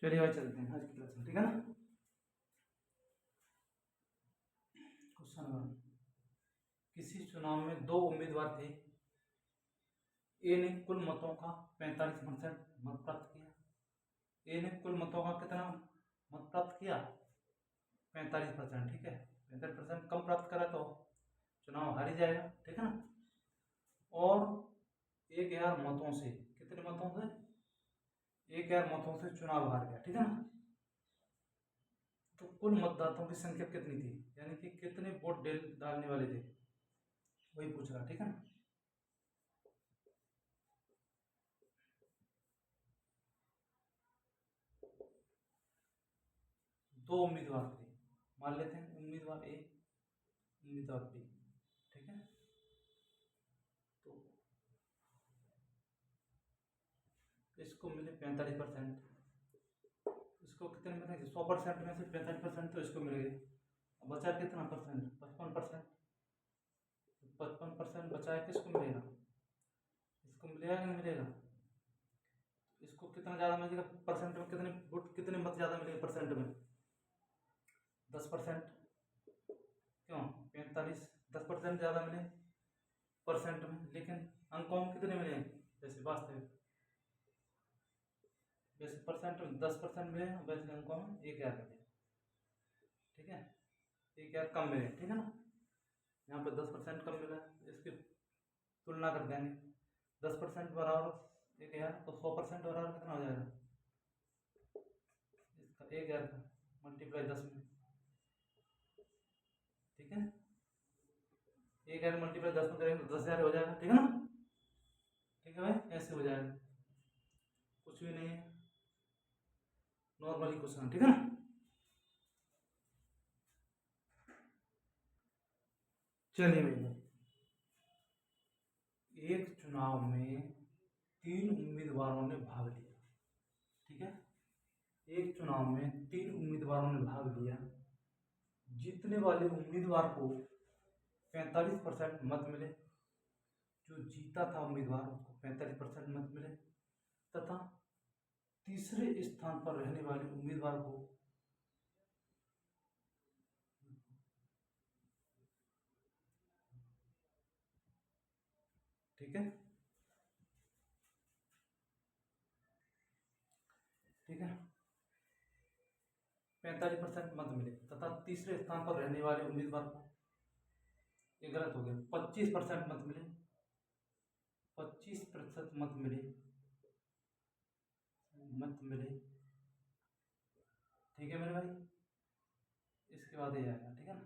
चलिए भाई चलते हैं आज की क्लास में, ठीक है ना। क्वेश्चन वन, किसी चुनाव में दो उम्मीदवार थे। ए ने कुल मतों का 45% मत प्राप्त किया। ए ने कुल मतों का कितना मत प्राप्त किया? 45%, ठीक है। 45% कम प्राप्त करा तो चुनाव हार ही जाएगा, ठीक है ना। और 1000 मतों से, कितने मतों से? 1000 मतों से चुनाव हार गया, ठीक है ना। तो कुल मतदाताओं की संख्या कितनी थी, यानी कि कितने वोट डालने वाले थे, वही पूछ रहा, ठीक है ना। दो उम्मीदवार थे, मान लेते हैं उम्मीदवार ए, उम्मीदवार बी, ठीक है। तो इसको मिले 45%, इसको कितने मिलेंगे? 100% में से 45% तो इसको मिलेंगे। बचा कितना परसेंट? 55%। 55% बचा है, किसको मिलेगा? इसको मिलेगा कि नहीं मिलेगा? इसको कितना ज़्यादा मिलेगा परसेंट में? कितने वोट, कितने मत ज़्यादा मिलेंगे परसेंट में? 10%। क्यों 45? 10% ज़्यादा मिले परसेंट में, लेकिन अंकों में कितने मिले? जैसे वास्तविक, वैसे परसेंट में 10% मिले, वैसे अंकों में 1000 मिले, ठीक है। 1000 कम मिले, ठीक है ना। यहाँ पर 10% कम मिला, इसकी तुलना कर देंगे। 10% बराबर 1000, तो 100% बराबर कितना हो जाएगा? इसका 1000 का मल्टीप्लाई 10 में, ठीक है। 1000 मल्टीप्लाई 10 में करेंगे तो 10,000 हो जाएगा, ठीक है ना। ठीक है भाई, ऐसे हो जाएगा, कुछ भी नहीं है, नॉर्मली क्वेश्चन, ठीक है ना। चलिए भाई, एक चुनाव में 3 उम्मीदवारों ने भाग लिया, ठीक है। एक चुनाव में 3 उम्मीदवारों ने भाग लिया। जीतने वाले उम्मीदवार को 45% मत मिले, जो जीता था उम्मीदवार उसको 45% मत मिले, तथा तीसरे स्थान पर रहने वाले उम्मीदवार को ठीक है, ठीक है, 45% मत मिले, तथा तीसरे स्थान पर रहने वाले उम्मीदवार को, ये गलत हो गया, 25% मत मिले, 25% मत मिले, मत मिले, ठीक है मेरे भाई। इसके बाद ये आएगा, ठीक है ना।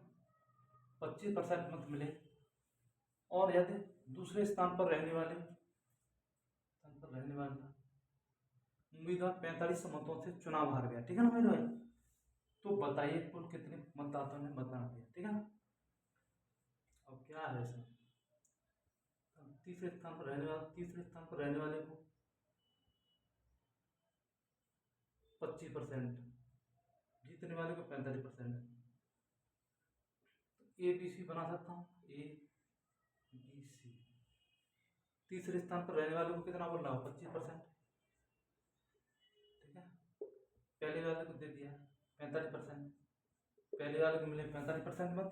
25% मत मिले, और यदि दूसरे स्थान पर रहने वाले उम्मीदवार 45 मतों से चुनाव हार गया, ठीक है ना मेरे भाई। तो बताइए कुल कितने मतदाताओं ने मतदान किया, ठीक है ना। अब क्या है इसमें, तीसरे स्थान पर रहने वाले को 25%, जीतने वाले को 45%। ए बी सी बना सकता हूँ, ए बी सी। तीसरे स्थान पर रहने वाले को कितना बोल रहा हूँ? 25%, ठीक है। पहले वाले को दे दिया 45%, पहले वाले को मिले 45% मत,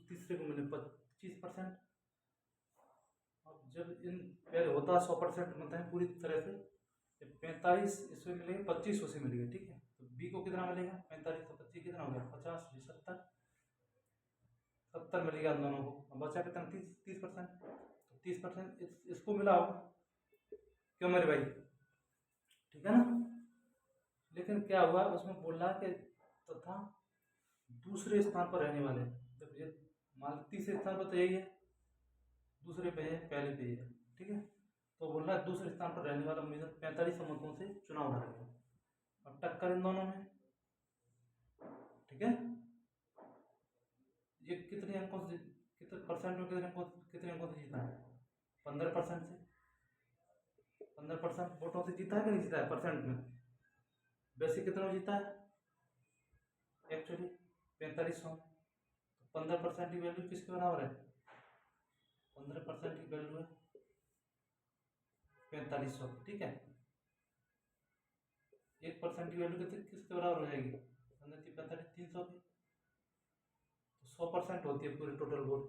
तीसरे को मिले 25%। अब जब इन पहले होता 100% मत है पूरी तरह से, 45 इसमें मिलेंगे, 25 उसे मिलेंगे, ठीक है। तो बी को कितना मिलेगा? 45 तो 25 कितना हो गया? 50, 70, 70 मिलेगा हम दोनों को। अब बचा कितना? 30%। तो 30% इसको मिला होगा, क्यों मेरे भाई, ठीक है ना। लेकिन क्या हुआ उसमें बोल रहा है कि तथा दूसरे स्थान पर रहने वाले, जब ये मान तीसरे स्थान पर तो यही है, दूसरे पे है, पहले पे है, ठीक है। तो बोल रहा है दूसरे स्थान पर रहने वाला उम्मीदवार 45 मतों से चुनाव हार गया। अब टक्कर इन दोनों में, ठीक है। ये कितने अंकों से, कितने परसेंट में, कितने अंकों से जीता है? 15% से, 15% वोटों से जीता है कि नहीं जीता है परसेंट में? वैसे कितना जीता है एक्चुअली? 4500। तो 15% की वैल्यू किसके बराबर है? 15% की वैल्यू है 4500, ठीक है। 1% की वैल्यू किसके बराबर हो जाएगी? 15 300 की। तो 100% होती है पूरे टोटल वोट।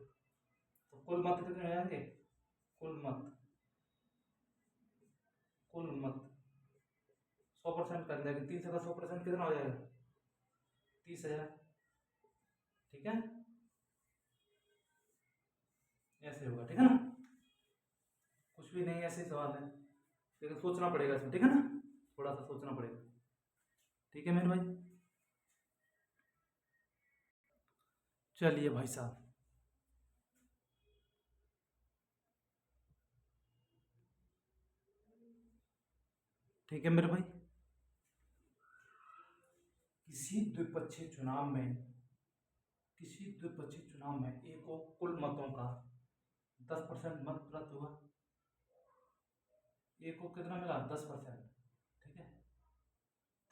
तो कुल मत कितने हो जाएंगे? कुल मत 100% कर देंगे। 300 का 100% कितना हो जाएगा? 30,000। ठीक है, ऐसे होगा। ठीक है ना, कुछ भी नहीं, ऐसे ही सवाल है, लेकिन सोचना पड़ेगा इसमें। ठीक है ना, थोड़ा सा सोचना पड़ेगा। ठीक है मेरे भाई, चलिए भाई साहब। ठीक है मेरे भाई, किसी द्विपक्षीय चुनाव में एक को कुल मतों का 10% मत प्राप्त हुआ। एक को कितना मिला? 10%। ठीक है,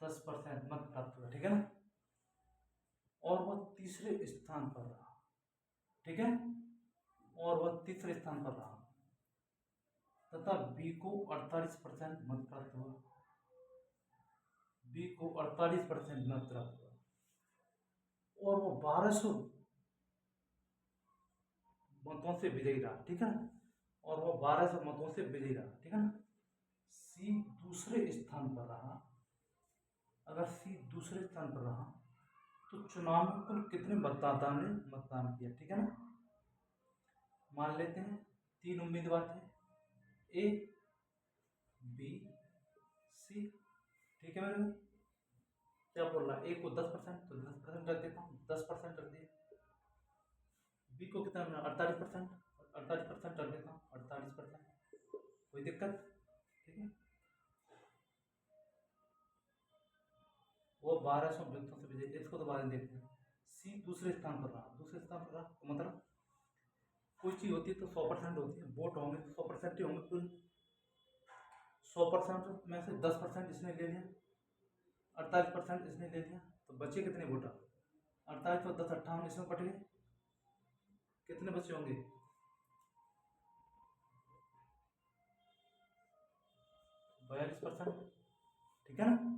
10% मत प्राप्त हुआ। ठीक है ना, और वह तीसरे स्थान पर रहा। ठीक है, और वह तीसरे स्थान पर रहा तथा बी को 48% मत प्राप्त हुआ। बी को 48% मत प्राप्त हुआ और वो 1200 मतों से विजयी रहा। ठीक है ना, और वो 1200 मतों से विजयी रहा। ठीक है ना, सी दूसरे स्थान पर रहा। अगर सी दूसरे स्थान पर रहा तो चुनाव में कुल कितने मतदाता ने मतदान किया? ठीक है ना, मान लेते हैं 3 उम्मीदवार थे, ए बी सी। ठीक है मेरे भाई, क्या बोल रहा है? ए को 10%, तो 10% रख देता हूँ, 10% रख दिया। बी को कितना मिला? 48%, 48% रख देता हूँ, 48%। कोई दिक्कत? ठीक है, वो 1200 व्यक्तियों से विजय। इसको तो बाद में देखते हैं। सी दूसरे स्थान पर रहा। दूसरे स्थान पर रहा तो मतलब कोई चीज होती है तो 100% होती है, वोट होंगे तो 100% ही होंगे कुल। 100% में से 10% इसने ले लिया, 48% इसने ले लिया, तो बचे कितने वोटर? 48 और 10 58, इसमें कट गए। कितने बचे होंगे? 42%। ठीक है ना,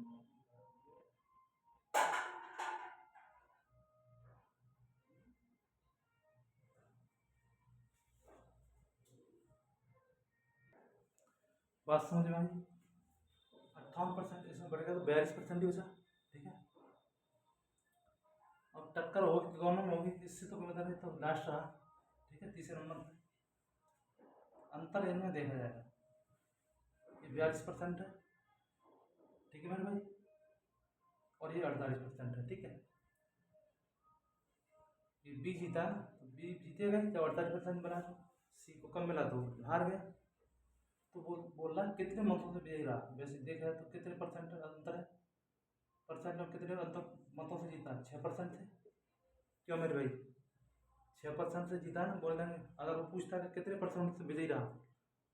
बात समझ में आई? 58% इसमें बढ़ गया तो 42% ही बचा। ठीक है, अब टक्कर होगी दोनों में होगी, इससे तो कोई मतलब नहीं, तो लास्ट रहा। ठीक है, तीसरे नंबर पे अंतर इनमें देखा जाएगा। ये 42% है। ठीक है मेरे भाई, और ये 48% है। ठीक है, ये बी जीता है ना, तो बी जीतेगा ही जब 48% बना। तो सी को कम मिला तो हार गया। तो बोल रहा है कितने मतों से विजयी रहा। वैसे देखा है तो कितने परसेंट अंतर है? परसेंट में कितने अंतर मतों से जीता? 6% से। क्यों मेरे भाई? 6% से जीता ना, बोल देंगे। अगर वो पूछता है कि कितने परसेंट से विजयी रहा,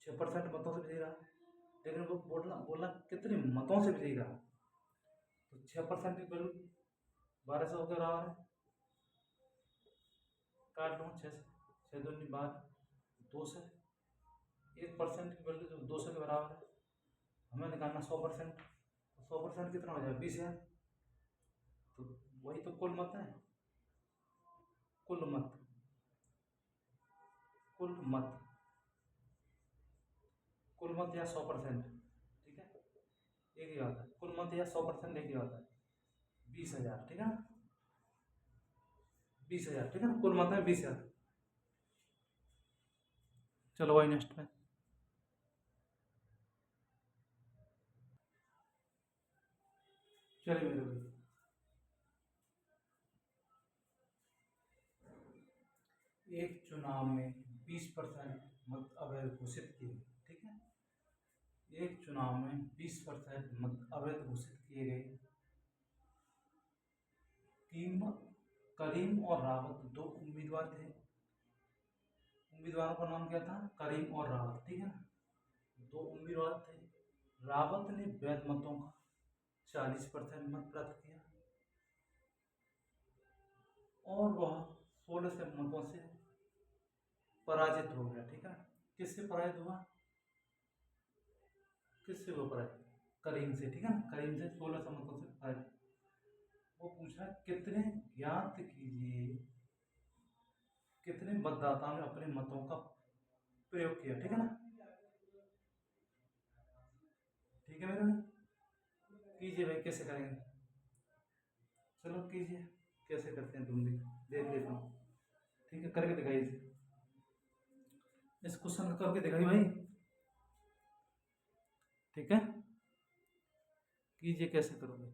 6% मतों से विजयी रहा, लेकिन वो बोलना कितने मतों से विजयी रहा, तो 6% की वैल्यू 1200 होकर रहा है। काट लो 6 से, 6 दूनी 12, 2 से 1% की वैल्यू जो 200 के बराबर है। हमें निकालना 100%। 100% कितना हो जाएगा? 20,000। तो वही तो कुल मत है। कुल मत, कुल मत, कुल मत या 100%। ठीक है, एक ही बात है, कुल मत या 100% एक ही बात है। 20,000। ठीक है ना, 20,000। ठीक है ना, कुल मत है 20,000। चलो भाई नेक्स्ट में। चलिए मेरे भाई, एक चुनाव में 20% मत अवैध घोषित किए। ठीक है, एक चुनाव में 20% मत अवैध घोषित किए गए। करीम और रावत दो उम्मीदवार थे। उम्मीदवारों का नाम क्या था? करीम और रावत। ठीक है ना, दो उम्मीदवार थे। रावत ने वैध मतों का 40% मत प्राप्त किया और वह 16 से मतों से पराजित हो गया। ठीक है, किससे पराजित हुआ? किससे वो पराजित? करीम से, ठीक है ना, करीम से 16 मतों से फायदा। वो पूछ रहा है कितने ज्ञात कीजिए कितने मतदाताओं ने अपने मतों का प्रयोग किया, ठीक है ना। ठीक है मेरे भाई, कीजिए भाई, कैसे करेंगे, चलो कीजिए, कैसे करते हैं तुम भी देख लेता हूँ। ठीक है, करके दिखाइए इस क्वेश्चन को, करके दिखाइए भाई। ठीक है, कीजिए, कैसे करोगे।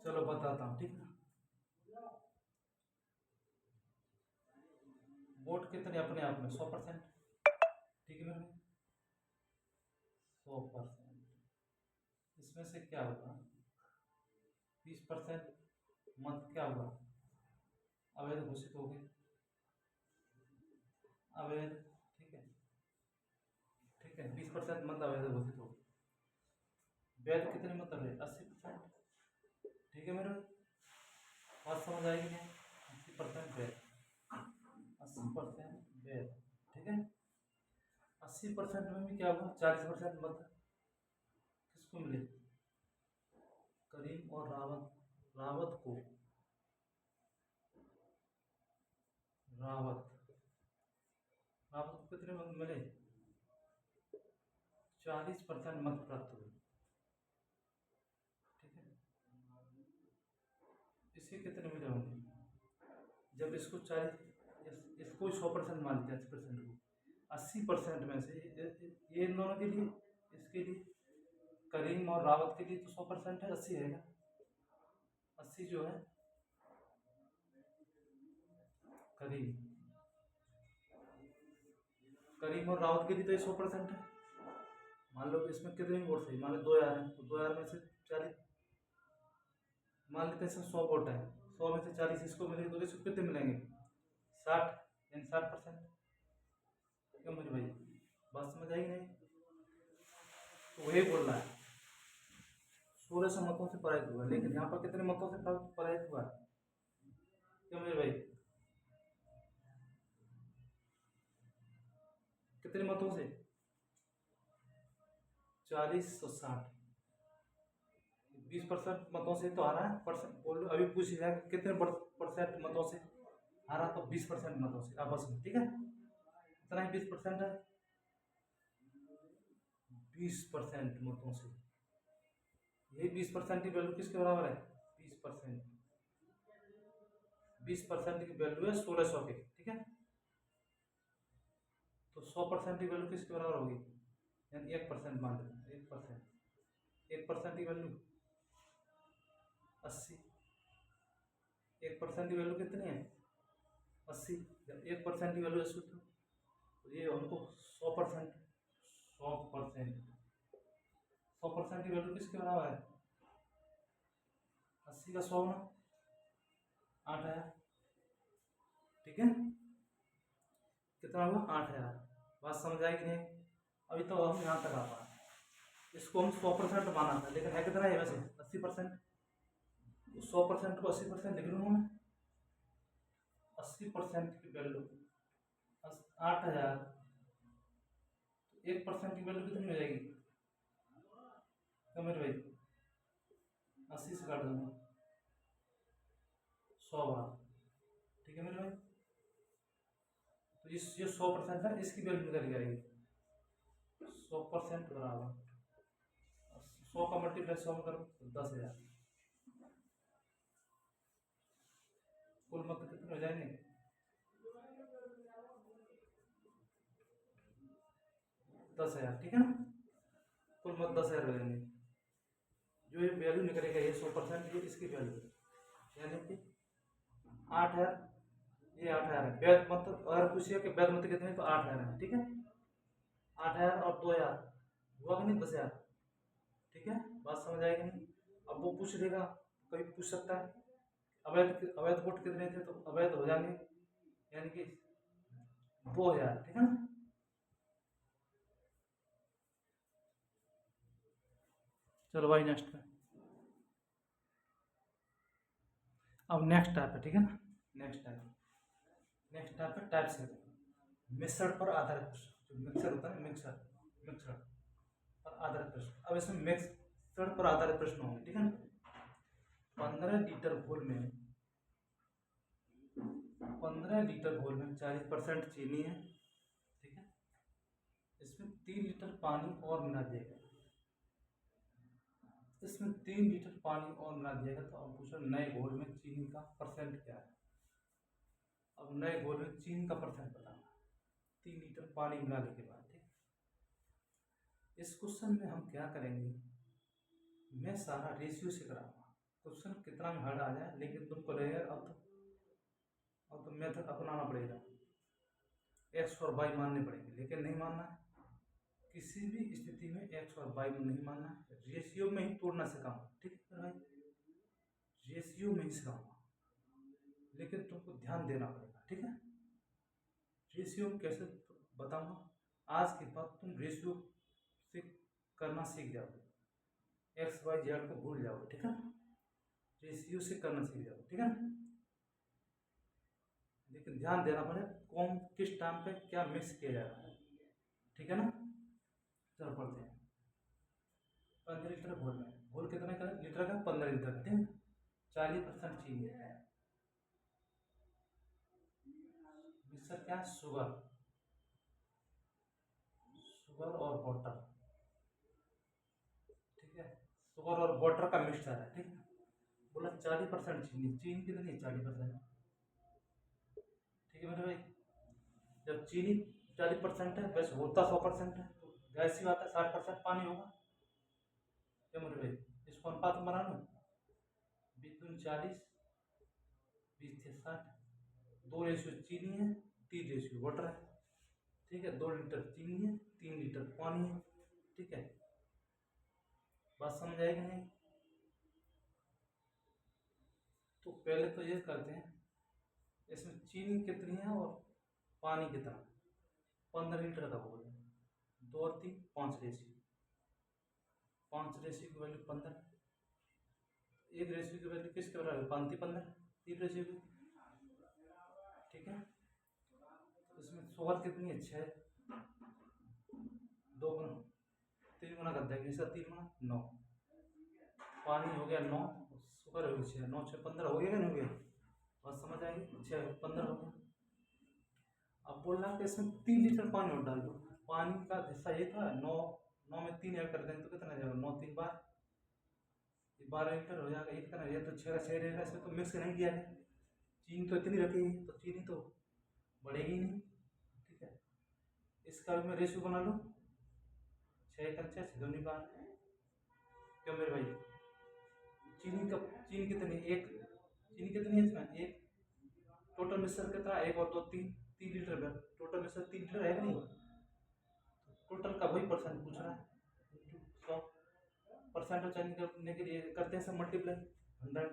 चलो बताता हूँ, ठीक है। वोट कितने अपने आप में 100%, ठीक है मेरे, 100%। इसमें से क्या होगा, 20% मत क्या हुआ, अवैध घोषित हो गए, अवैध, ठीक है, ठीक है, 20% मत अवैध घोषित हो गए। वैध कितने मत रहे, 80%, ठीक है मेरे, बात समझ आएगी नहीं, 80% वैध, 80% वैध, ठीक है। 80% में भी क्या हुआ, 40% मत किसको मिले, करीम और रावत, रावत को, रावत, रावत को कितने मत मिले, 40% मत प्राप्त हुए, ठीक है। इसके कितने मिले होंगे, जब इसको 40, इसको 100% मानते हैं, 80% को, 80% में से ये इन दोनों के लिए, इसके लिए, करीम और रावत के लिए तो 100% है, 80 है, 80 जो है करीम, करीम और रावत के लिए तो ये 100% है। मान लो कि इसमें कितने वोट सही, मान लो 2000 है, तो 2000 में से 40, मान लेते हैं इसमें 100 वोट है, 100 में से 40 इसको मिलेंगे, तो इसको कितने मिलेंगे, 60, यानी 60%। क्यों मुझे भाई, बात समझ आई नहीं, तो वही बोल रहा है 1600 मतों से पराजित हुआ, लेकिन यहाँ पर कितने मतों से पराजित हुआ, क्यों मेरे भाई, कितने मतों से, 40-60, 20% मतों से तो हारा है, परसेंट बोलो, अभी पूछ रहा है कितने परसेंट मतों से हारा, तो 20% मतों से आपस में, ठीक है, इतना ही 20% है, 20% मतों से, यही 20% की वैल्यू किसके बराबर है, 20%, 20% की वैल्यू है 1600 की, ठीक है। तो 100% की वैल्यू किसके बराबर होगी, यानी 1% मान लेते हैं, 1%, 1% की वैल्यू 80, 1% की वैल्यू कितनी है, 80, जब 1% की वैल्यू 80, तो ये हमको 100%, 100%, 100% की वैल्यू किसके बराबर है, 80 का 100 ना 8000, ठीक है, कितना हुआ 8000। बात समझ आएगी नहीं, अभी तो हम यहाँ तक आ पाए, इसको हम 100% माना था, लेकिन है कितना है वैसे 80%, तो 100% को 80% लिख लूँगा मैं, 80% की वैल्यू 8000, 1% की वैल्यू कितनी हो जाएगी, तो मेरे भाई 80 से काट दूंगा 100 बार, ठीक है मेरे भाई। तो इस ये 100% है, इसकी वैल्यू निकल जाएगी 100% बराबर 100 का मल्टीप्लाई 100 में करो तो 10,000, कुल मत कितने हो जाएंगे, 10,000, ठीक है ना, कुल मत 10,000 हो जाएंगे, जो ये वैल्यू निकलेगा ये 100% ये इसकी वैल्यू, यानी कि 8,000, ये 8,000 है, वैध मत अगर पूछिए कि वैध मत कितने, तो 8,000 है, ठीक है, 8,000 और 2,000 हुआ कि नहीं 10,000, ठीक है, बात समझ आएगी नहीं। अब वो पूछ लेगा, कभी पूछ सकता है अवैध, अवैध वोट कितने थे, तो अवैध हो जाएंगे, यानी कि 2,000, ठीक है ना। चलो भाई नेक्स्ट पे, अब नेक्स्ट टाइप है, ठीक है ना, नेक्स्ट टाइप है टाइप से, मिश्रण पर आधारित प्रश्न, जो मिक्सर होता है मिक्सर मिक्सर पर आधारित प्रश्न। अब इसमें मिक्सर पर आधारित प्रश्न होंगे, ठीक है ना। 15 लीटर घोल में 40% चीनी है, ठीक है। इसमें 3 लीटर पानी और मिला दिया गया, इसमें 3 लीटर पानी और मिला दिया गया। तो अब पूछो नए घोल में चीनी का परसेंट क्या है। अब नए घोल में चीनी का परसेंट बताना 3 लीटर पानी मिलाने के बाद, ठीक। इस क्वेश्चन में हम क्या करेंगे, मैं सारा रेशियो से कराऊंगा। क्वेश्चन कितना भी हार्ड आ जाए, लेकिन तुमको रहेगा अब तो मेथड अपनाना पड़ेगा, एक्स और वाई मानने पड़ेंगे, लेकिन नहीं मानना है किसी भी स्थिति में, एक्स और वाई में नहीं मानना है। रेशियो में ही तोड़ना सिखाऊंगा, ठीक है भाई, रेशियो में ही सिखाऊंगा, लेकिन तुमको ध्यान देना पड़ेगा, ठीक है। रेशियो कैसे बताऊंगा, आज के बाद तुम रेशियो से करना सीख जाओगे, एक्स वाई जेड को भूल जाओगे, ठीक है। रेशियो से करना सीख जाओगे, ठीक है। लेकिन ध्यान देना पड़ेगा कौन किस टाइम पे क्या मिक्स किया जा रहा है, ठीक है ना। चलो पढ़ते हैं। 15 लीटर घोल में, घोल कितने का लीटर का, 15 लीटर का, ठीक है। 40% चीनी है, मिक्सर क्या है, शुगर और वाटर, ठीक है। शुगर और वाटर का मिक्सचर है, ठीक है। बोला 40% चीनी, चीनी कितनी है, 40%, ठीक है मेरे भाई। जब चीनी 40% है, वैसे होता 100% है, तो गैस ही आता है 60% पानी होगा, क्या मेरे भाई। इसको अनुपात में बना लो, 20-40, 20-60, 2 रेशियो चीनी है, 3 रेशियो वाटर है, ठीक है। 2 लीटर चीनी है, 3 लीटर पानी है, ठीक है। बात समझ आएगी नहीं। तो पहले तो ये करते हैं, इसमें चीनी कितनी है और पानी कितना, 15 लीटर का बोल है, 2 और 3 5 रेशियो, 5 रेशियो की वैल्यू 15, एक रेशियो की वैल्यू किसके बराबर, 5-15, 3 रेशियो की, ठीक है। तो इसमें शुगर कितनी है, 6, 2 गुना 3 गुना कर देंगे, इसका 3 गुना 9, पानी हो गया 9, शुगर हो गया 6, 9 6 15 हो गया कि नहीं हो गया, बस समझ आएगी, 6 15 हो गया। अब बोल रहा है कि इसमें 3 लीटर पानी और डाल दो, पानी का हिस्सा ये था 9, 9 में 3 ऐड कर देंगे तो कितना जाएगा, 9 3 12, 12 लीटर हो जाएगा। ये कितना, ये तो 6 का 6 रहेगा, इसमें तो मिक्स नहीं किया है, चीनी तो इतनी रखी है, तो चीनी तो बढ़ेगी नहीं, ठीक है। इसका भी मैं रेशियो बना लूँ, 6 का 6 6 दूनी 12, क्यों मेरे भाई। चीनी कितनी, एक चीनी कितनी है इसमें, एक, टोटल मिक्सर कितना, एक और 2 3, 3 लीटर का टोटल मिक्सर 3 लीटर है कि नहीं, टोटल का वही परसेंट पूछ रहा है, 100% चेंज करने के लिए करते हैं सब मल्टीप्लाई 100,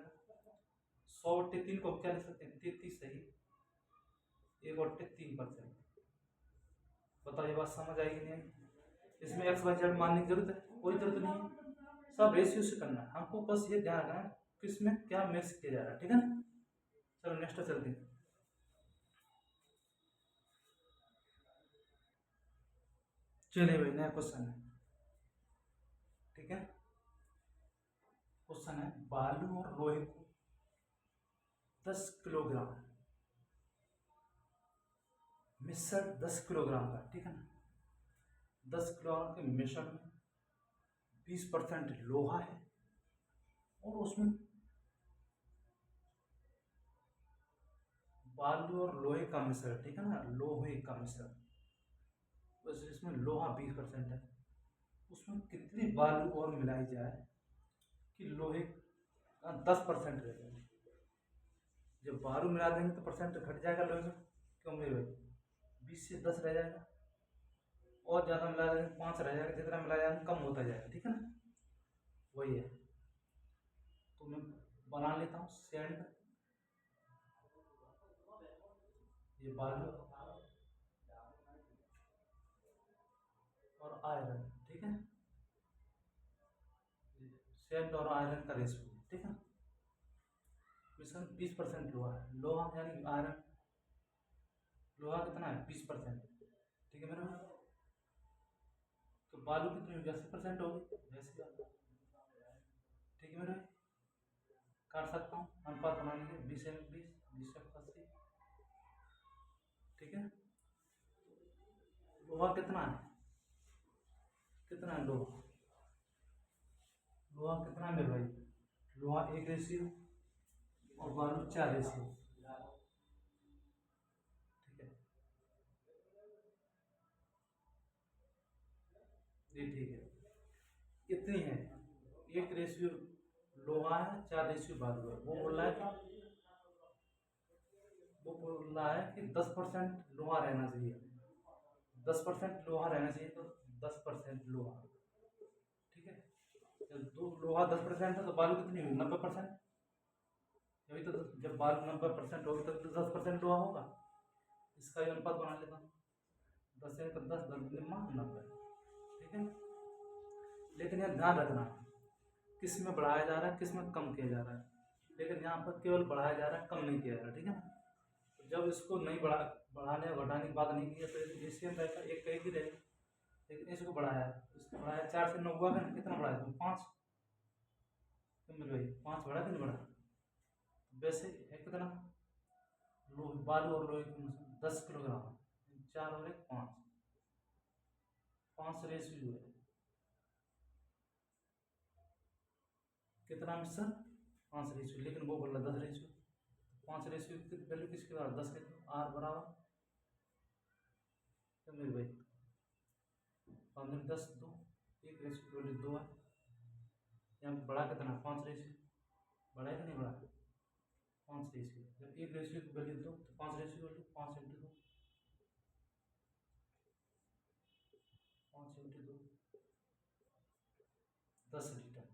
100/3 को क्या लिख सकते हैं, 33 सही, 1/3%। बताओ ये बात समझ आएगी नहीं आएगी। इसमें एक्स वाई जेड मानने की जरूरत है, कोई जरूरत नहीं है, सब रेशियो से करना है हमको, बस ये ध्यान रखना है किसमें क्या मिक्स किया जा रहा है, ठीक है ना। चलो नेक्स्ट चलते हैं। चलिए भाई नया क्वेश्चन है, ठीक है। क्वेश्चन है, बालू और लोहे को 10 किलोग्राम मिश्रण, 10 किलोग्राम का, ठीक है ना। 10 किलोग्राम के मिश्रण में 20% लोहा है, और उसमें बालू और लोहे का मिश्रण, ठीक है ना, लोहे का मिश्रण, बस इसमें लोहा 20% है, उसमें कितनी बालू और मिलाई जाए कि लोहे का 10% रह जाए। जब बालू मिला देंगे तो परसेंट घट जाएगा लोहे का, क्यों मेरे भाई, 20 से 10 रह जाएगा, और ज़्यादा मिला देंगे 5 रह जाएगा, जितना मिला जाएगा कम होता जाएगा, ठीक है ना, वही है। तो मैं बना लेता हूँ सैंड, ये बालू और आयरन, ठीक है, सैंड और आयरन का रेशियो, ठीक है। मिश्रण 20% लोहा है, लोहा यानी आयरन लोहा कितना है 20%, ठीक है मेरे भाई। तो बालू कितनी होगी 80% होगी, ऐसी बात है, ठीक है मेरे भाई। काट सकता हूँ अनुपात बनाने के 20 20 80, ठीक है। लोहा कितना है, कितना है लोहा, लोहा कितना है मेरे भाई, लोहा 1 रेशियो और बालू 4 रेशियो, ठीक है ये ठीक है। इतनी है, 1 रेशियो लोहा है, 4 रेशियो बालू है। वो बोल रहा है कि, वो बोल रहा है कि 10% लोहा रहना चाहिए, 10% लोहा रहना चाहिए, तो 10% लोहा, ठीक है। जब दो लोहा 10% है तो बालू कितनी हुई 90%, अभी तो जब बालू 90% होगी तब तो 10% लोहा होगा। इसका ही अनुपात बना लेता हूँ, 10 एक 10 10 निम्मा 90, ठीक है। लेकिन यह ध्यान रखना किस में बढ़ाया जा रहा है किस में कम किया जा रहा है, लेकिन यहाँ पर केवल बढ़ाया जा रहा है, कम नहीं किया जा रहा, ठीक है ना। तो जब इसको नहीं बढ़ाने और घटाने की बात नहीं की है तो ये सेम रहेगा, एक का एक ही रहेगा। लेकिन इसको बढ़ाया, इसको बढ़ाया 4 से 9 हुआ है ना, कितना बढ़ाया तुम 5, तुम मेरे भाई 5 बढ़ा कि नहीं बढ़ा। वैसे है कितना, लोहे बालू और लोहे की 10 किलोग्राम, 4 और 1 5, 5 रेशियो है, कितना मिश्रण 5 रेशियो, लेकिन वो बोल रहा 10 रेशियो, 5 रेशियो की वैल्यू किसके बराबर 10 के, आर बराबर, तो मेरे भाई 15 10 2, 1 रेशियो की वैल्यू 2 है। यहाँ बड़ा कितना 5 रेशियो, बड़ा है कि नहीं बड़ा, 5 रेशियो, जब 1 रेशियो की वैल्यू 2 तो 5 ratio value 5 into 2, 5 into 2 10 litre,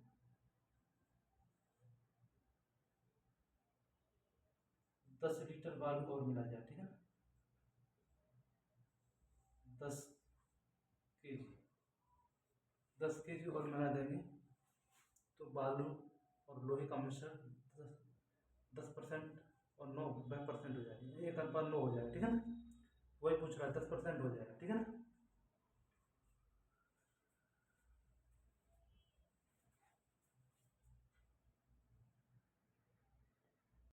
10 litre बालू और मिला जाए, ठीक है ना, 10 केजी, 10 केजी और मिला देंगे तो बालू और लोहे का मिश्रण 10% और 9% हो जाएगा, 1 अनुपात 9 हो जाएगा, ठीक है ना। वही पूछ रहा है 10% हो जाएगा, ठीक है ना।